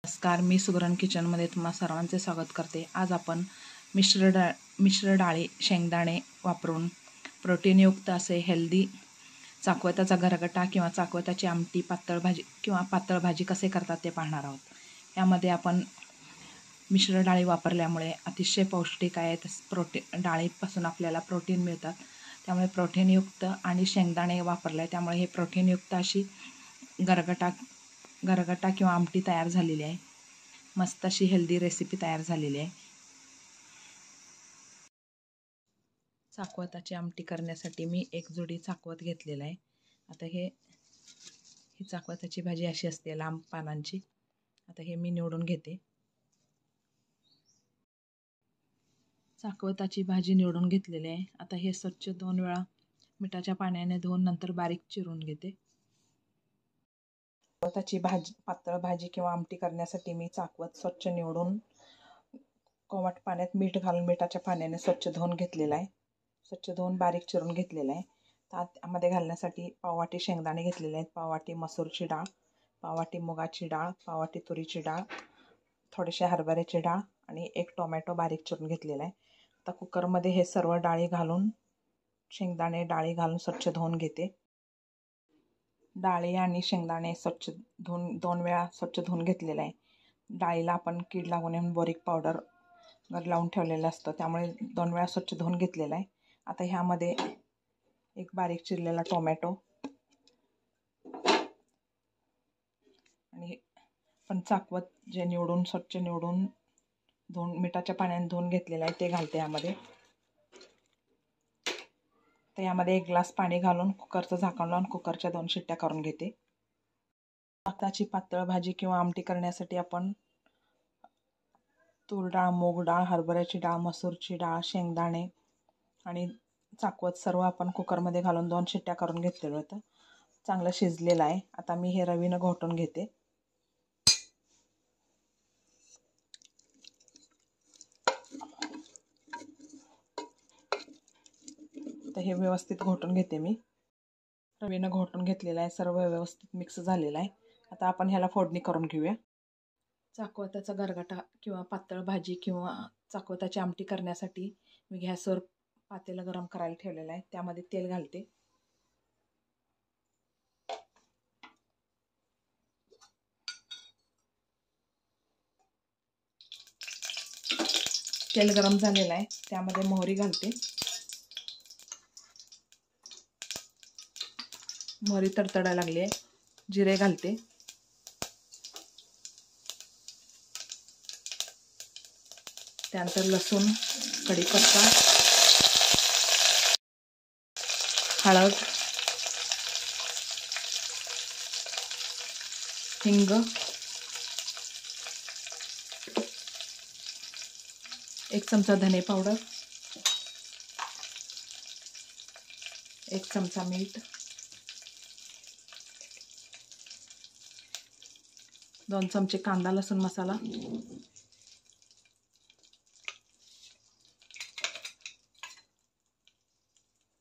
नमस्कार, मी सुगरण किचनमध्ये तुम्हा सर्वांचे स्वागत करते। आज आपण मिश्र डाळी शेंगदाणे वापरून प्रोटीनयुक्त असे हेल्दी चाकवताचा गरगटा किंवा चाकवताची आमटी पातळ भाजी कसे करतात ते पाहणार आहोत। यामध्ये आपण मिश्र डाळी वापरल्यामुळे अतिशय पौष्टिक आहेत। डाळीपासून आपल्याला प्रोटीन मिळतात, त्यामुळे प्रोटीनयुक्त आणि शेंगदाणे वापरले त्यामुळे हे प्रोटीनयुक्त अशी गरगटा किंवा आमटी तयार झालेली आहे। मस्त अशी हेल्दी रेसिपी तयार झालेली आहे। चाकवताची आमटी करण्यासाठी मी एक जोडी चाकवत घेतलेला आहे। आता ही चाकवताची भाजी अशी असते लांब पानांची। आता हे मी निवडून घेते। चाकवताची भाजी निवडून घेतलेली आहे। आता हे स्वच्छ 2 वेळा मिठाच्या पाण्याने धुवून नंतर बारीक चिरून घेते। चाकवताची पातळ भाजी किंवा आमटी करण्यासाठी मी चाकवत स्वच्छ निवडून कोमट पाण्यात मीठ घालून मिठाच्या पाण्याने स्वच्छ धुवून घेतलेला आहे। स्वच्छ धुवून बारीक चिरून घेतलेला आहे। त्यामध्ये घालण्यासाठी पाववाटी शेंगदाणे घेतलेले आहेत, पाववाटी मसूरची डाळ, पाववाटी मुगाची डाळ, पाववाटी तुरीची डाळ, थोडेसे हरभऱ्याची डाळ आणि एक टोमॅटो बारीक चिरून घेतलेला आहे। आता कुकरमध्ये हे सर्व डाळी घालून शेंगदाणे डाळी घालून स्वच्छ धुवून घेते। डाळी आणि शेंगदाणे स्वच्छ धुवून 2 वेळा स्वच्छ धुवून घेतलेलं आहे। डाळीला आपण कीड लागू नये म्हणून बोरिक पावडर लावून ठेवलेलं असतं, त्यामुळे 2 वेळा स्वच्छ धुवून घेतलेलं आहे। आता ह्यामध्ये एक बारीक चिरलेला टोमॅटो आणि पण चाकवत जे स्वच्छ निवडून धुवून मिठाच्या पाण्याने धुवून घेतलेलं आहे ते घालते यामध्ये। तर यामध्ये 1 ग्लास पाणी घालून कुकरचं झाकण लावून कुकरच्या 2 शिट्ट्या करून घेते। भाताची पातळ भाजी किंवा आमटी करण्यासाठी आपण तूर डाळ, मूग डाळ, हरभऱ्याची डाळ, मसूरची डाळ, शेंगदाणे आणि चाकवत सर्व आपण कुकरमध्ये घालून 2 शिट्ट्या करून घेतलेलं होतं। चांगलं शिजलेलं आहे। आता मी हे रवीनं घोटून घेते। तर हे व्यवस्थित घोटून घेते मी। रवीनं घोटून घेतलेलं आहे, सर्व व्यवस्थित मिक्स झालेलं आहे। आता आपण ह्याला फोडणी करून घेऊया। चाकवताचा गरगटा किंवा पातळ भाजी किंवा चाकवताची आमटी करण्यासाठी मी गॅसवर पातेलं गरम करायला ठेवलेलं आहे, त्यामध्ये तेल घालते। तेल गरम झालेलं आहे, त्यामध्ये मोहरी घालते। मोहरी तडतडायला लागली आहे, जिरे घालते। त्यानंतर लसूण, कढीपत्ता, हळद, हिंग, 1 चमचा धने पावडर, 1 चमचा मीठ, 2 चमचे कांदा लसूण मसाला,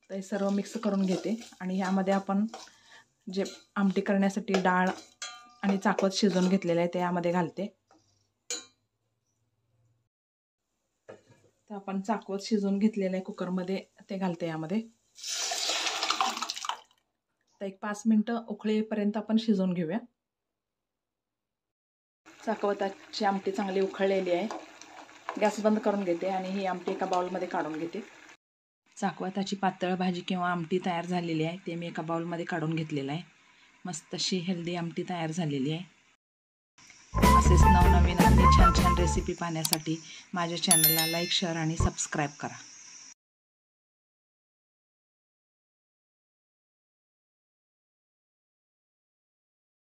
ते सर्व मिक्स करून घेते। आणि ह्यामध्ये आपण जे आमटी करण्यासाठी डाळ आणि चाकवत शिजवून घेतलेलं आहे ते यामध्ये घालते। तर आपण चाकवत शिजवून घेतलेलं आहे कुकरमध्ये ते घालते यामध्ये। तर 1-5 मिनटं उकळेपर्यंत आपण शिजवून घेऊया। चाकवताची आमटी चांगली उकळलेली आहे। गॅस बंद करून घेते आणि ही आमटी एका बाउलमध्ये काढून घेते। चाकवताची पातळ भाजी किंवा आमटी तयार झालेली आहे, ते मी एका बाउलमध्ये काढून घेतलेलं आहे। मस्त अशी हेल्दी आमटी तयार झालेली आहे। असेच नवनवीन आणि छान रेसिपी पाहण्यासाठी माझ्या चॅनलला लाईक, शेअर आणि सबस्क्राईब करा।